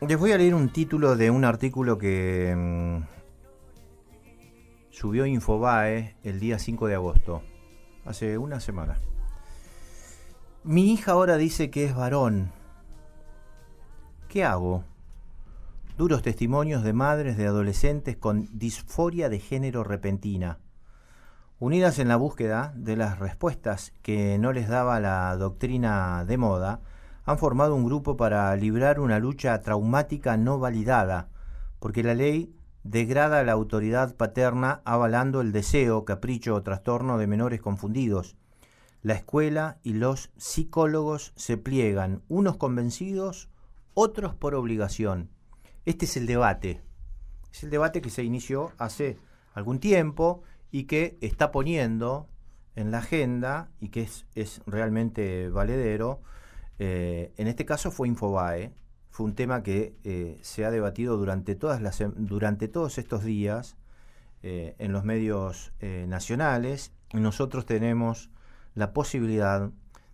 Les voy a leer un título de un artículo que subió Infobae el día 5 de agosto, hace una semana. Mi hija ahora dice que es varón. ¿Qué hago? Duros testimonios de madres de adolescentes con disforia de género repentina, unidas en la búsqueda de las respuestas que no les daba la doctrina de moda, han formado un grupo para librar una lucha traumática no validada, porque la ley degrada la autoridad paterna avalando el deseo, capricho o trastorno de menores confundidos. La escuela y los psicólogos se pliegan, unos convencidos, otros por obligación. Este es el debate. Es el debate que se inició hace algún tiempo y que está poniendo en la agenda y que es realmente valedero. En este caso fue Infobae. Fue un tema que se ha debatido durante todos estos días en los medios nacionales. Nosotros tenemos la posibilidad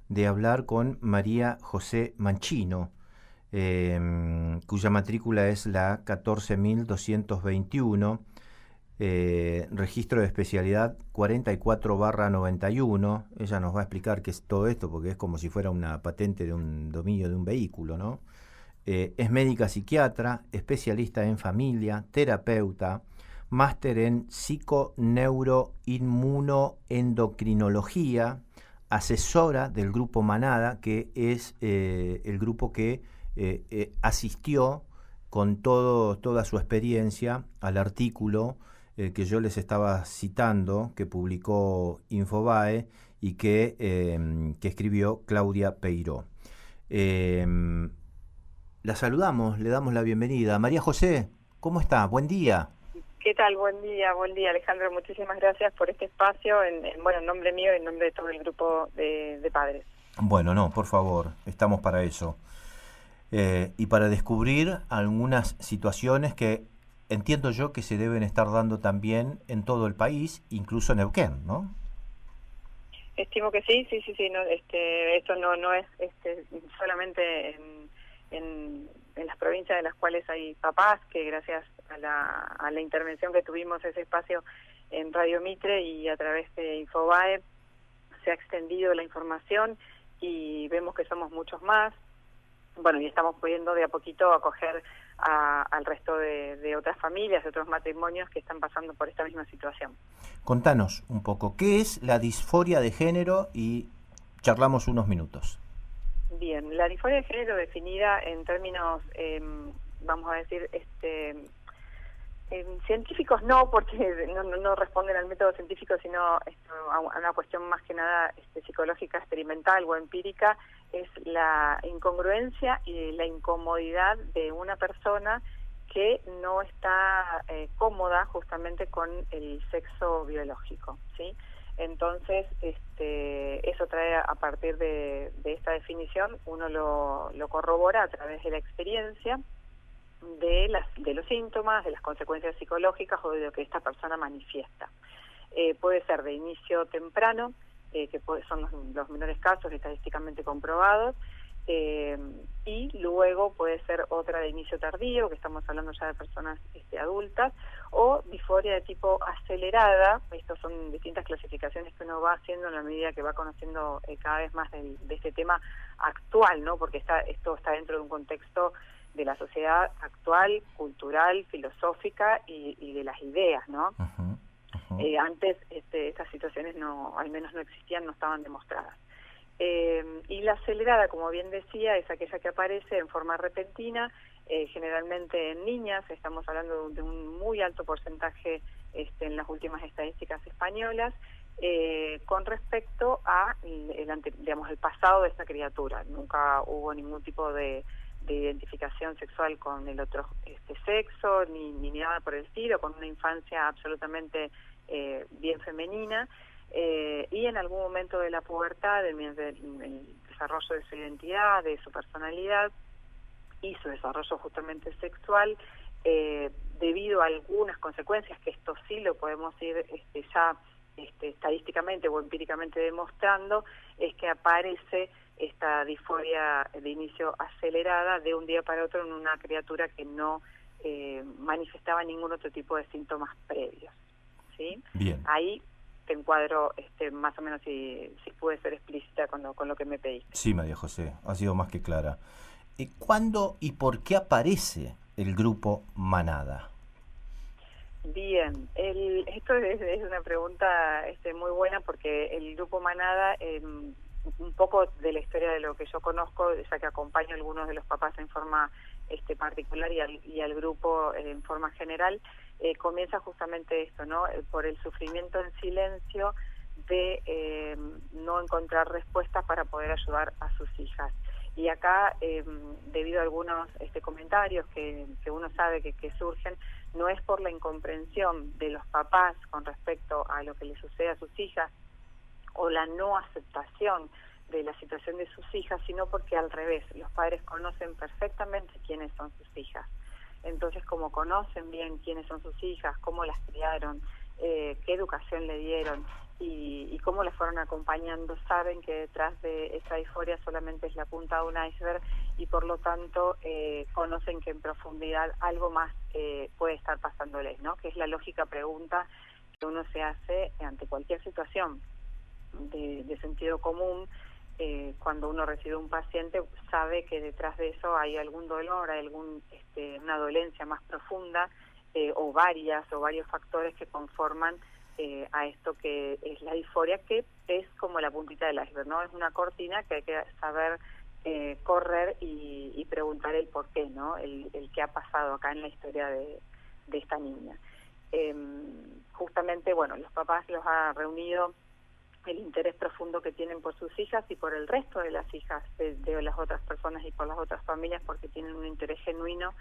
de hablar con María José Manchino, cuya matrícula es la 14.221, registro de especialidad 44/91. Ella nos va a explicar qué es todo esto, porque es como si fuera una patente de un dominio de un vehículo, ¿no? Es médica psiquiatra, especialista en familia, terapeuta, máster en psiconeuroinmunoendocrinología, asesora del grupo Manada, que es el grupo que asistió con toda su experiencia al artículo que yo les estaba citando, que publicó Infobae y que escribió Claudia Peiró. La saludamos, le damos la bienvenida. María José, ¿cómo está? Buen día. ¿Qué tal? Buen día, Alejandro. Muchísimas gracias por este espacio, en nombre mío y en nombre de todo el grupo de padres. Bueno, no, por favor, estamos para eso. Y para descubrir algunas situaciones que entiendo yo que se deben estar dando también en todo el país, incluso en Neuquén, ¿no? Estimo que sí. No, esto no es solamente en las provincias de las cuales hay papás, que gracias a la intervención que tuvimos ese espacio en Radio Mitre y a través de Infobae se ha extendido la información y vemos que somos muchos más. Bueno, y estamos pudiendo de a poquito acoger al resto de otras familias, de otros matrimonios que están pasando por esta misma situación. Contanos un poco, ¿qué es la disforia de género? Y charlamos unos minutos. Bien, la disforia de género definida en términos, vamos a decir, científicos no, porque no responden al método científico, sino a una cuestión más que nada psicológica, experimental o empírica, es la incongruencia y la incomodidad de una persona que no está cómoda justamente con el sexo biológico, ¿sí? Entonces, eso trae a partir de esta definición, uno lo corrobora a través de la experiencia, de los síntomas, de las consecuencias psicológicas o de lo que esta persona manifiesta. Puede ser de inicio temprano, que son los menores casos estadísticamente comprobados, y luego puede ser otra de inicio tardío, que estamos hablando ya de personas adultas, o disforia de tipo acelerada. Estas son distintas clasificaciones que uno va haciendo en la medida que va conociendo cada vez más de este tema actual, ¿no? Porque esto está dentro de un contexto de la sociedad actual, cultural, filosófica y de las ideas, ¿no? Uh-huh. Antes estas situaciones al menos no existían, no estaban demostradas. Y la acelerada, como bien decía, es aquella que aparece en forma repentina, generalmente en niñas. Estamos hablando de un muy alto porcentaje en las últimas estadísticas españolas, con respecto a el pasado de esta criatura. Nunca hubo ningún tipo de identificación sexual con el otro sexo, ni nada por el estilo, con una infancia absolutamente bien femenina, y en algún momento de la pubertad, del desarrollo de su identidad, de su personalidad y su desarrollo justamente sexual, debido a algunas consecuencias, que esto sí lo podemos ir ya estadísticamente o empíricamente demostrando, es que aparece esta disforia de inicio acelerada de un día para otro en una criatura que no manifestaba ningún otro tipo de síntomas previos, ¿sí? Bien. Ahí te encuadro más o menos si pude ser explícita con lo que me pediste. Sí, María José, ha sido más que clara. ¿Cuándo y por qué aparece el grupo Manada? Bien, esto es una pregunta muy buena porque el grupo Manada, un poco de la historia de lo que yo conozco, ya que acompaño a algunos de los papás en forma particular y al grupo en forma general, comienza justamente esto, ¿no? Por el sufrimiento en silencio de no encontrar respuestas para poder ayudar a sus hijas. Y acá, debido a algunos comentarios que uno sabe que surgen, no es por la incomprensión de los papás con respecto a lo que le sucede a sus hijas o la no aceptación de la situación de sus hijas, sino porque al revés, los padres conocen perfectamente quiénes son sus hijas. Entonces, como conocen bien quiénes son sus hijas, cómo las criaron, qué educación le dieron y cómo las fueron acompañando, saben que detrás de esa disforia solamente es la punta de un iceberg y por lo tanto conocen que en profundidad algo más puede estar pasándoles, ¿no? Que es la lógica pregunta que uno se hace ante cualquier situación de sentido común. Cuando uno recibe un paciente, sabe que detrás de eso hay algún dolor, hay una dolencia más profunda o varios factores que conforman a esto que es la disforia, que es como la puntita del iceberg, ¿no? Es una cortina que hay que saber correr y preguntar el por qué, ¿no? El qué ha pasado acá en la historia de esta niña. Justamente, bueno, los papás los ha reunido el interés profundo que tienen por sus hijas y por el resto de las hijas de las otras personas y por las otras familias, porque tienen un interés genuino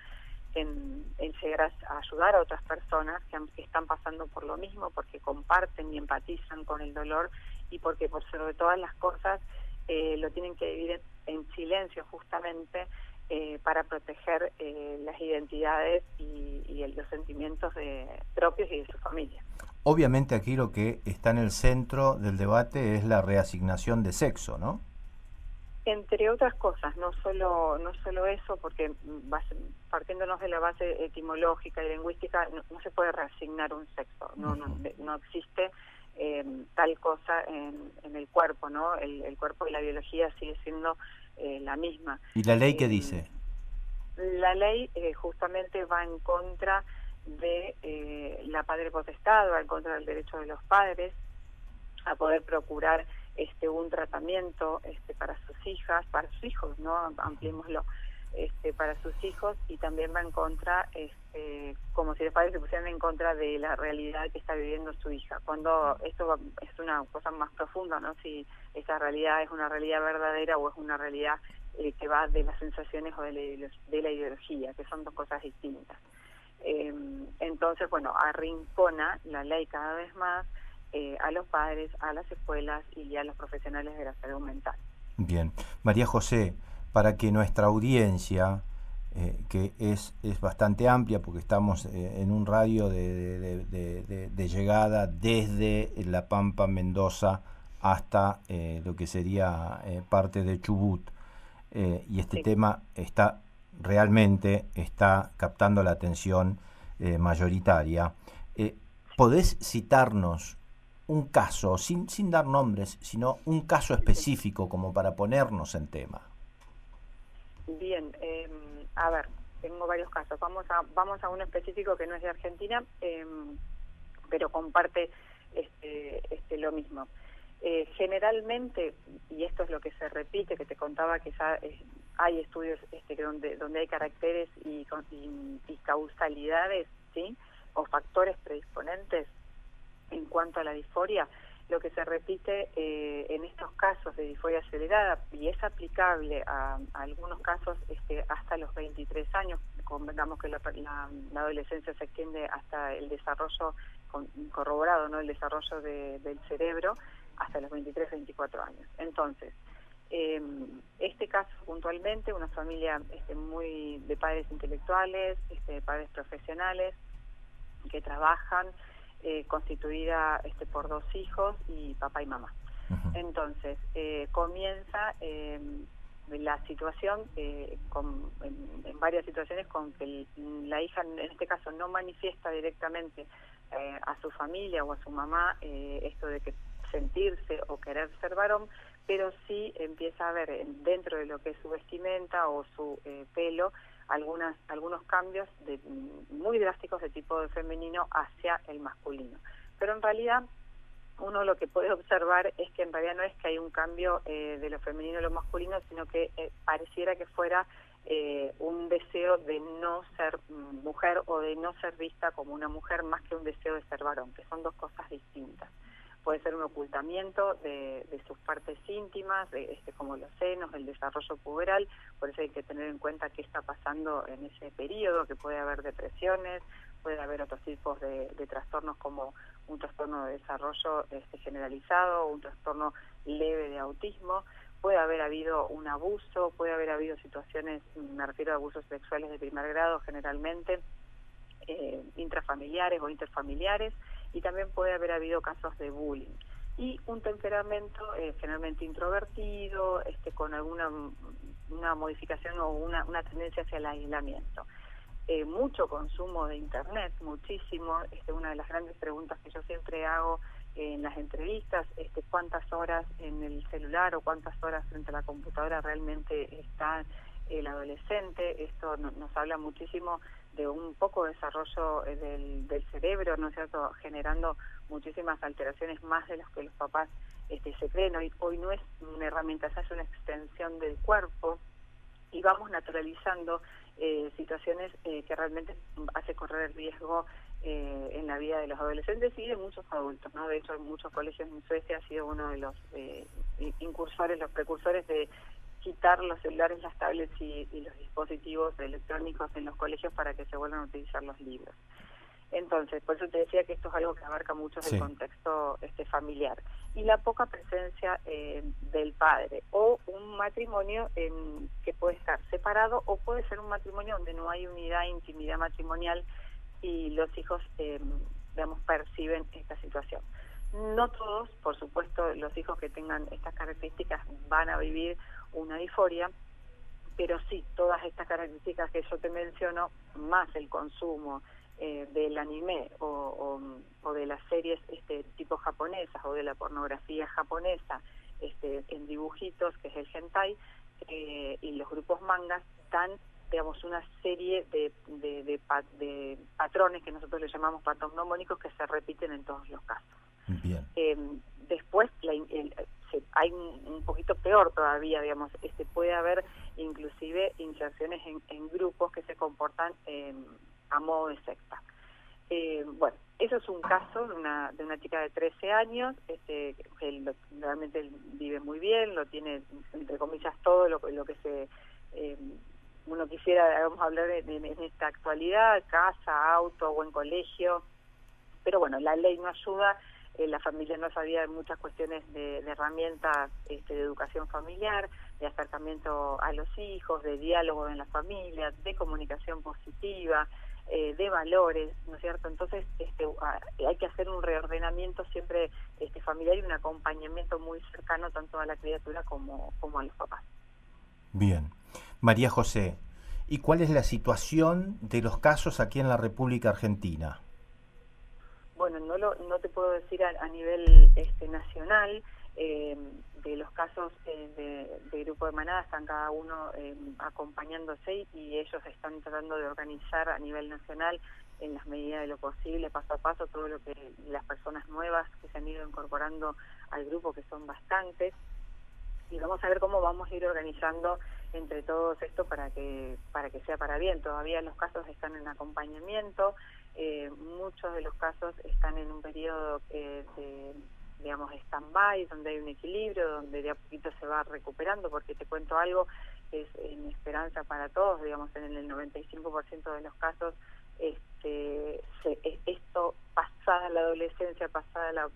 en llegar a ayudar a otras personas que están pasando por lo mismo, porque comparten y empatizan con el dolor y porque por sobre todas las cosas lo tienen que vivir en silencio justamente para proteger las identidades y los sentimientos propios y de su familia. Obviamente aquí lo que está en el centro del debate es la reasignación de sexo, ¿no? Entre otras cosas, no solo eso, porque partiéndonos de la base etimológica y lingüística, no se puede reasignar un sexo, no existe tal cosa en el cuerpo, ¿no? El cuerpo y la biología sigue siendo la misma. ¿Y la ley qué dice? La ley justamente va en contra de la padre potestad, va en contra del derecho de los padres a poder procurar un tratamiento para sus hijas, para sus hijos, ¿no? Ampliémoslo, para sus hijos, y también va en contra, como si los padres se pusieran en contra de la realidad que está viviendo su hija, cuando esto es una cosa más profunda, ¿no? Si esa realidad es una realidad verdadera o es una realidad que va de las sensaciones o de la ideología, que son dos cosas distintas. Entonces, bueno, arrincona la ley cada vez más a los padres, a las escuelas y a los profesionales de la salud mental. Bien. María José, para que nuestra audiencia, que es bastante amplia porque estamos en un radio de llegada desde La Pampa, Mendoza, hasta lo que sería parte de Chubut, y este Sí. tema realmente está captando la atención mayoritaria. ¿Podés citarnos un caso, sin dar nombres, sino un caso específico como para ponernos en tema? Bien, a ver, tengo varios casos. Vamos a uno específico que no es de Argentina, pero comparte lo mismo. Generalmente, y esto es lo que se repite, que te contaba que ya hay estudios donde hay caracteres y causalidades, ¿sí? O factores predisponentes en cuanto a la disforia, lo que se repite en estos casos de disforia acelerada, y es aplicable a algunos casos hasta los 23 años, convengamos que la adolescencia se extiende hasta el desarrollo corroborado, ¿no? El desarrollo del cerebro hasta los 23, 24 años. Entonces, este caso puntualmente, una familia muy de padres intelectuales, padres profesionales que trabajan, constituida por dos hijos y papá y mamá. Entonces, comienza la situación en varias situaciones con que la hija, en este caso, no manifiesta directamente a su familia o a su mamá esto de que sentirse o querer ser varón, pero sí empieza a haber dentro de lo que es su vestimenta o su pelo algunos cambios muy drásticos de tipo de femenino hacia el masculino. Pero en realidad uno lo que puede observar es que en realidad no es que hay un cambio de lo femenino a lo masculino, sino que pareciera que fuera un deseo de no ser mujer o de no ser vista como una mujer más que un deseo de ser varón, que son dos cosas distintas. Puede ser un ocultamiento de sus partes íntimas, como los senos, el desarrollo puberal, por eso hay que tener en cuenta qué está pasando en ese periodo, que puede haber depresiones, puede haber otros tipos de trastornos como un trastorno de desarrollo generalizado, un trastorno leve de autismo, puede haber habido un abuso, puede haber habido situaciones, me refiero a abusos sexuales de primer grado generalmente, intrafamiliares o interfamiliares, y también puede haber habido casos de bullying. Y un temperamento generalmente introvertido, con alguna una modificación o una tendencia hacia el aislamiento. Mucho consumo de internet, muchísimo. Una de las grandes preguntas que yo siempre hago en las entrevistas, cuántas horas en el celular o cuántas horas frente a la computadora realmente está el adolescente. Esto nos habla muchísimo de un poco desarrollo del cerebro, ¿no es cierto?, generando muchísimas alteraciones más de las que los papás se creen. Hoy no es una herramienta, es una extensión del cuerpo, y vamos naturalizando situaciones que realmente hace correr el riesgo en la vida de los adolescentes y de muchos adultos, ¿no? De hecho, en muchos colegios en Suecia ha sido uno de los incursores, los precursores de quitar los celulares, las tablets y los dispositivos electrónicos en los colegios para que se vuelvan a utilizar los libros. Entonces, por eso te decía que esto es algo que abarca mucho del contexto familiar. Y la poca presencia del padre, o un matrimonio que puede estar separado, o puede ser un matrimonio donde no hay unidad, intimidad matrimonial, y los hijos, perciben esta situación. No todos, por supuesto, los hijos que tengan estas características van a vivir una disforia, pero sí, todas estas características que yo te menciono, más el consumo del anime o de las series tipo japonesas o de la pornografía japonesa en dibujitos, que es el hentai, y los grupos mangas, dan, digamos, una serie de patrones que nosotros le llamamos patognomónicos, que se repiten en todos los casos. Bien. Después hay un poquito peor todavía, digamos, puede haber inclusive inserciones en grupos que se comportan a modo de secta. Bueno, eso es un caso de una chica de 13 años, que realmente vive muy bien, lo tiene, entre comillas, todo lo que uno quisiera, vamos a hablar en esta actualidad: casa, auto, buen colegio, pero bueno, la ley no ayuda. La familia no sabía muchas cuestiones de herramientas de educación familiar, de acercamiento a los hijos, de diálogo en la familia, de comunicación positiva, de valores, ¿no es cierto? Entonces hay que hacer un reordenamiento siempre familiar y un acompañamiento muy cercano tanto a la criatura como a los papás. Bien. María José, ¿y cuál es la situación de los casos aquí en la República Argentina? Bueno, no te puedo decir a nivel nacional. De los casos de Grupo de Manada están cada uno acompañándose, y ellos están tratando de organizar a nivel nacional, en las medidas de lo posible, paso a paso, todo lo que las personas nuevas que se han ido incorporando al grupo, que son bastantes, y vamos a ver cómo vamos a ir organizando entre todos esto para que sea para bien. Todavía los casos están en acompañamiento, muchos de los casos están en un periodo digamos, stand-by, donde hay un equilibrio, donde de a poquito se va recuperando, porque te cuento algo, es en esperanza para todos, digamos, en el 95% de los casos, esto pasada la adolescencia, pasada la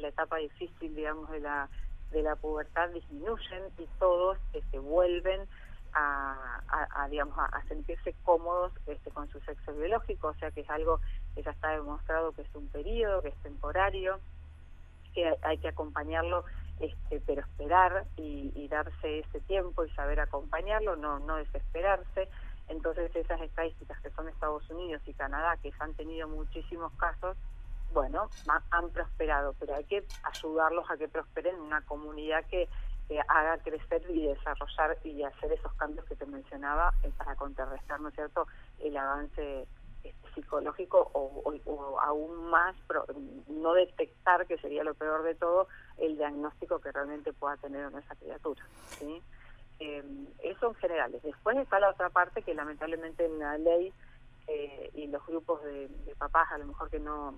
etapa difícil, digamos, de la pubertad, disminuyen, y todos vuelven a sentirse cómodos con su sexo biológico, o sea que es algo que ya está demostrado que es un periodo, que es temporario, que hay que acompañarlo pero esperar y darse ese tiempo y saber acompañarlo, no desesperarse. Entonces esas estadísticas que son Estados Unidos y Canadá, que han tenido muchísimos casos, bueno, han prosperado, pero hay que ayudarlos a que prosperen en una comunidad que haga crecer y desarrollar y hacer esos cambios que te mencionaba para contrarrestar, ¿no es cierto?, el avance psicológico o aún más, no detectar, que sería lo peor de todo, el diagnóstico que realmente pueda tener en esa criatura, ¿sí? Eso en general. Después está la otra parte que lamentablemente en la ley y los grupos de papás a lo mejor que no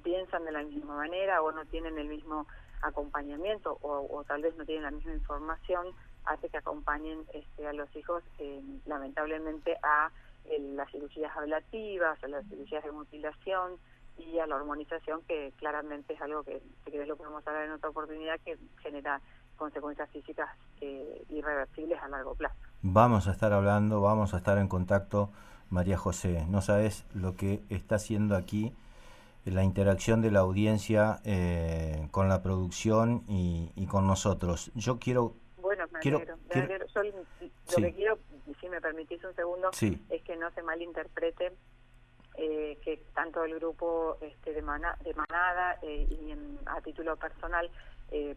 piensan de la misma manera o no tienen el mismo acompañamiento o tal vez no tienen la misma información, hace que acompañen a los hijos lamentablemente a las cirugías ablativas, a las cirugías de mutilación y a la hormonización, que claramente es algo que lo podemos hablar en otra oportunidad, que genera consecuencias físicas irreversibles a largo plazo. Vamos a estar hablando, vamos a estar en contacto, María José. No sabes lo que está haciendo aquí la interacción de la audiencia con la producción y con nosotros. Yo quiero... Bueno, me alegro. Yo lo que quiero, si me permitís un segundo, es que no se malinterprete que tanto el grupo de Manada y a título personal,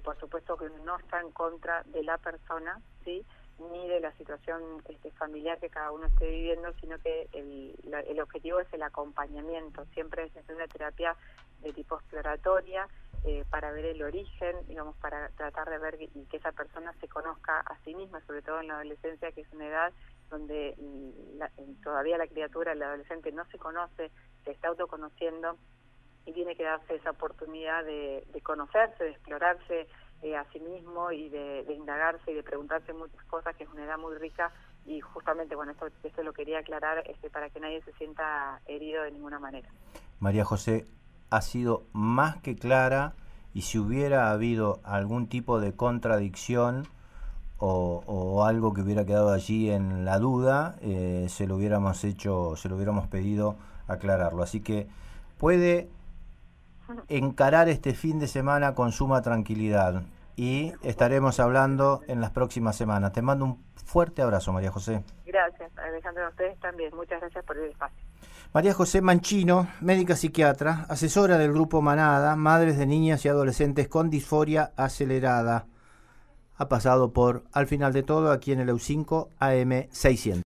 por supuesto que no está en contra de la persona, ¿sí?, ni de la situación familiar que cada uno esté viviendo, sino que el objetivo es el acompañamiento. Siempre es una terapia de tipo exploratoria para ver el origen, digamos, para tratar de ver y que esa persona se conozca a sí misma, sobre todo en la adolescencia, que es una edad donde todavía la criatura, el adolescente, no se conoce, se está autoconociendo y tiene que darse esa oportunidad de conocerse, de explorarse a sí mismo y de indagarse y de preguntarse muchas cosas, que es una edad muy rica. Y justamente, bueno, esto lo quería aclarar para que nadie se sienta herido de ninguna manera. María José, ha sido más que clara, y si hubiera habido algún tipo de contradicción o algo que hubiera quedado allí en la duda, se lo hubiéramos pedido aclararlo. Así que puede encarar este fin de semana con suma tranquilidad y estaremos hablando en las próximas semanas. Te mando un fuerte abrazo, María José. Gracias, Alejandro, a ustedes también. Muchas gracias por el espacio. María José Manchino, médica psiquiatra, asesora del grupo Manada, madres de niñas y adolescentes con disforia acelerada. Ha pasado por Al Final de Todo aquí en el EU5 AM 600.